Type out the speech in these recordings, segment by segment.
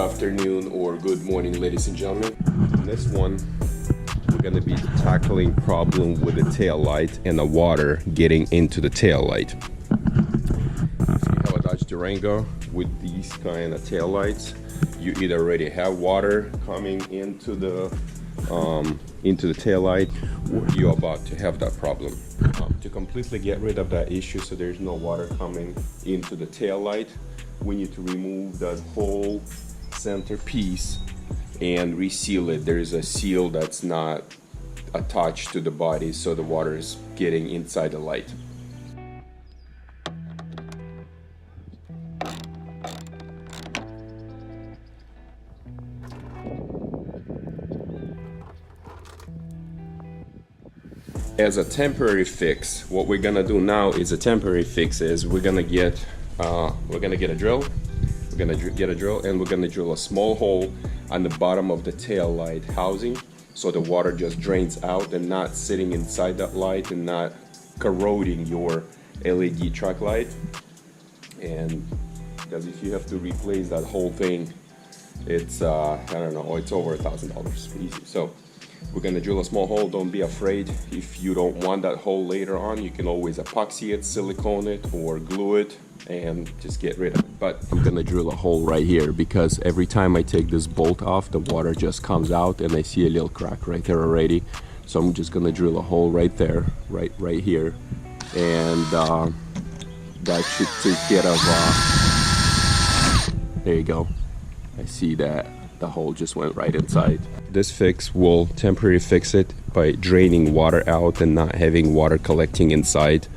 afternoon or good morning, ladies and gentlemen. In this one, we're going to be tackling problem with the tail light and the water getting into the tail light. If you have a Dodge Durango with these kind of tail lights, you either already have water coming into the tail light, or you're about to have that problem. To completely get rid of that issue so there's no water coming into the tail light, we need to remove that whole center piece and reseal it. There is a seal that's not attached to the body, so the water is getting inside the light. As a temporary fix, what we're gonna do now is a temporary fix is we're gonna get a drill. We're gonna get a drill and we're gonna drill a small hole on the bottom of the tail light housing, so the water just drains out and not sitting inside that light and not corroding your LED truck light. And because if you have to replace that whole thing, it's I don't know, it's over $1,000 easy. So we're gonna drill a small hole. Don't be afraid. If you don't want that hole later on, you can always epoxy it, silicone it, or glue it and just get rid of it. But I'm gonna drill a hole right here because every time I take this bolt off, the water just comes out and I see a little crack right there already. So I'm just gonna drill a hole right there, right here, and that should take care of there you go. I see that the hole just went right inside. This fix will temporarily fix it by draining water out and not having water collecting inside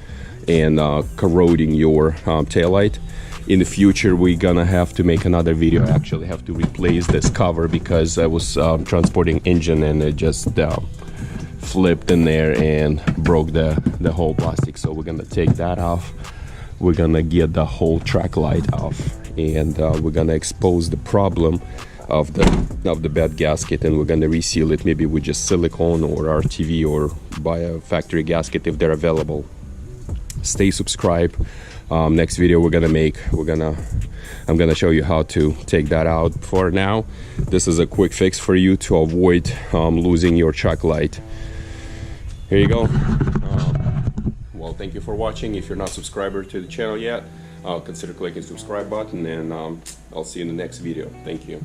and corroding your tail light. In the future, we're gonna have to make another video. I actually have to replace this cover because I was transporting engine and it just flipped in there and broke the whole plastic. So we're gonna take that off. We're gonna get the whole track light off, and we're gonna expose the problem of the bed gasket, and we're gonna reseal it maybe with just silicone or RTV, or buy a factory gasket if they're available. Stay subscribed. Next video I'm gonna show you how to take that out. For now, this is a quick fix for you to avoid losing your truck light. Here you go. Well, thank you for watching. If you're not subscriber to the channel yet, consider clicking the subscribe button, and I'll see you in the next video. Thank you.